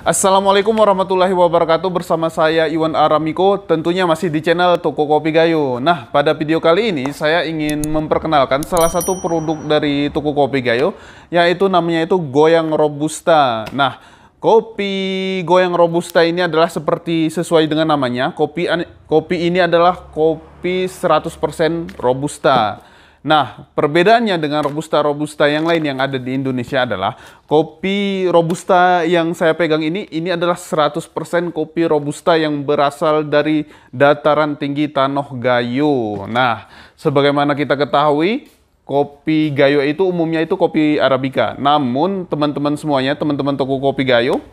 Assalamualaikum warahmatullahi wabarakatuh. Bersama saya Iwan Aramiko, tentunya masih di channel Toko Kopi Gayo. Nah, pada video kali ini saya ingin memperkenalkan salah satu produk dari Toko Kopi Gayo, yaitu namanya itu Goyang Robusta. Nah, kopi Goyang Robusta ini adalah seperti sesuai dengan namanya, kopi ini adalah kopi 100% Robusta. Nah, perbedaannya dengan Robusta-Robusta yang lain yang ada di Indonesia adalah kopi Robusta yang saya pegang ini adalah 100% kopi Robusta yang berasal dari dataran tinggi Tanah Gayo. Nah, sebagaimana kita ketahui, kopi Gayo itu umumnya itu kopi Arabica. Namun, teman-teman semuanya, teman-teman toko kopi Gayo,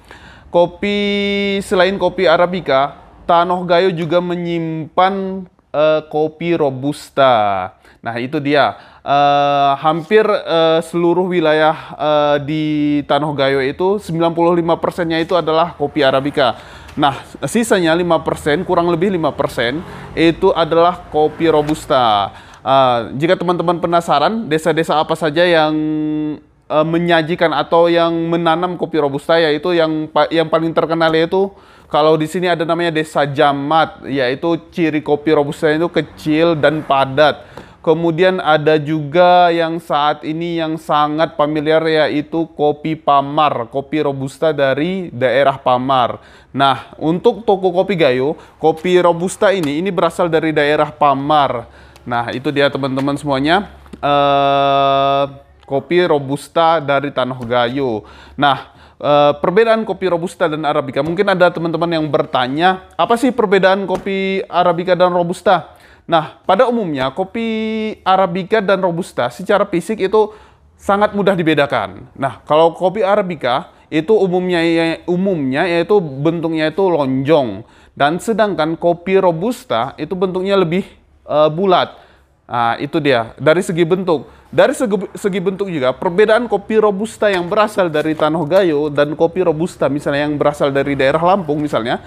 selain kopi Arabica, Tanah Gayo juga menyimpan kopi Robusta. Nah, itu dia. Hampir seluruh wilayah di Tanah Gayo itu 95%-nya itu adalah kopi Arabica. Nah, sisanya 5%, kurang lebih 5% itu adalah kopi Robusta. Jika teman-teman penasaran desa-desa apa saja yang menyajikan atau yang menanam kopi Robusta, yaitu yang paling terkenal yaitu kalau di sini ada namanya Desa Jamat, yaitu ciri kopi Robusta itu kecil dan padat. Kemudian ada juga yang saat ini yang sangat familiar, yaitu kopi Pamar, kopi Robusta dari daerah Pamar. Nah, untuk toko kopi Gayo, kopi Robusta ini berasal dari daerah Pamar. Nah, itu dia teman-teman semuanya, kopi Robusta dari Tanah Gayo. Nah, perbedaan kopi Robusta dan Arabica, mungkin ada teman-teman yang bertanya, apa sih perbedaan kopi Arabica dan Robusta? Nah, pada umumnya kopi Arabica dan Robusta secara fisik itu sangat mudah dibedakan. Nah, kalau kopi Arabica itu umumnya yaitu bentuknya itu lonjong, dan sedangkan kopi Robusta itu bentuknya lebih bulat. Nah, itu dia dari segi bentuk. Dari segi bentuk juga, perbedaan kopi Robusta yang berasal dari Tanah Gayo dan kopi Robusta misalnya yang berasal dari daerah Lampung misalnya,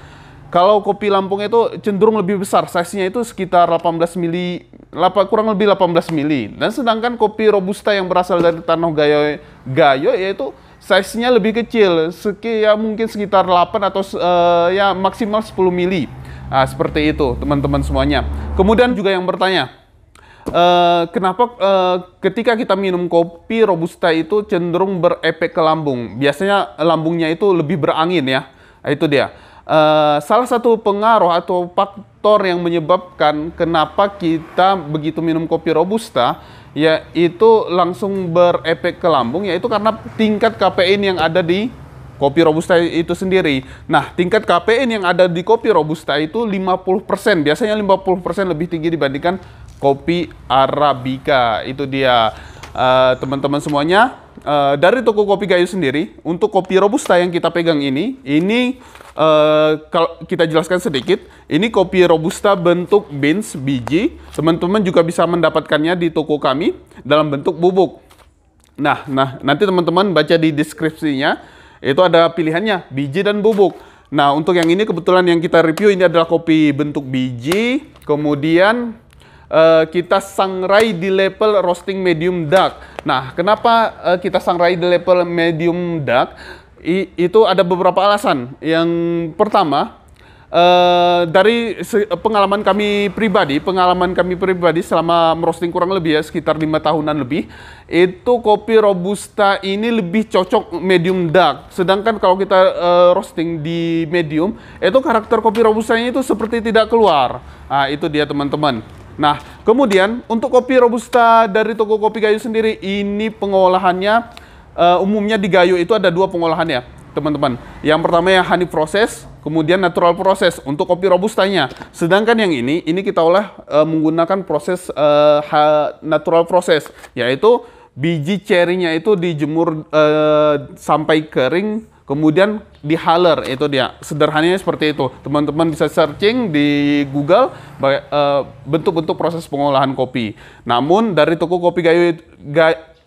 kalau kopi Lampung itu cenderung lebih besar, size-nya itu sekitar 18 mili, kurang lebih 18 mili. Dan sedangkan kopi Robusta yang berasal dari Tanah Gayo yaitu size-nya lebih kecil, mungkin sekitar 8 atau ya maksimal 10 mili. Nah, seperti itu teman-teman semuanya. Kemudian juga yang bertanya, kenapa ketika kita minum kopi Robusta itu cenderung berefek ke lambung? Biasanya lambungnya itu lebih berangin ya. Nah, itu dia. Salah satu pengaruh atau faktor yang menyebabkan kenapa kita begitu minum kopi Robusta yaitu langsung berefek ke lambung, yaitu karena tingkat kafein yang ada di kopi Robusta itu sendiri. Nah, tingkat kafein yang ada di kopi Robusta itu 50%, biasanya 50% lebih tinggi dibandingkan kopi Arabica. Itu dia teman-teman semuanya. Dari toko kopi Gayo sendiri, untuk kopi Robusta yang kita pegang ini kalau kita jelaskan sedikit, ini kopi Robusta bentuk beans, biji. Teman-teman juga bisa mendapatkannya di toko kami dalam bentuk bubuk. Nah, nanti teman-teman baca di deskripsinya, itu ada pilihannya, biji dan bubuk. Nah, untuk yang ini kebetulan yang kita review ini adalah kopi bentuk biji, kemudian kita sangrai di level roasting medium dark. Nah, kenapa kita sangrai di level medium dark? Itu ada beberapa alasan. Yang pertama, dari pengalaman kami pribadi selama merosting kurang lebih ya sekitar 5 tahunan lebih, itu kopi Robusta ini lebih cocok medium dark. Sedangkan kalau kita roasting di medium, itu karakter kopi Robustanya itu seperti tidak keluar. Nah, itu dia teman-teman. Nah, kemudian untuk kopi Robusta dari toko kopi Gayo sendiri, ini pengolahannya umumnya di Gayo itu ada 2 pengolahannya, teman-teman. Yang pertama yang honey proses, kemudian natural proses untuk kopi Robustanya. Sedangkan yang ini kita olah menggunakan proses natural proses, yaitu biji cerinya itu dijemur sampai kering, kemudian dihaler. Itu dia, sederhananya seperti itu. Teman-teman bisa searching di Google bentuk-bentuk proses pengolahan kopi. Namun dari toko kopi Gayo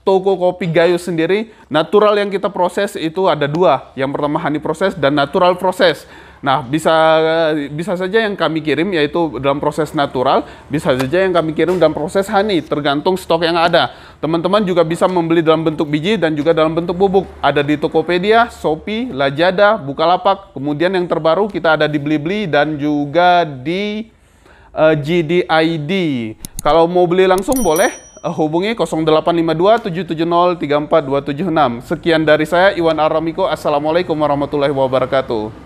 toko kopi Gayo sendiri, natural yang kita proses itu ada dua. Yang pertama honey proses dan natural proses. Nah, bisa saja yang kami kirim yaitu dalam proses natural, bisa saja yang kami kirim dalam proses honey, tergantung stok yang ada. Teman-teman juga bisa membeli dalam bentuk biji dan juga dalam bentuk bubuk. Ada di Tokopedia, Shopee, Lazada, Bukalapak. Kemudian yang terbaru kita ada di Blibli dan juga di JDID. Kalau mau beli langsung boleh hubungi 0852 770 34276. Sekian dari saya Iwan Aramiko. Assalamualaikum warahmatullahi wabarakatuh.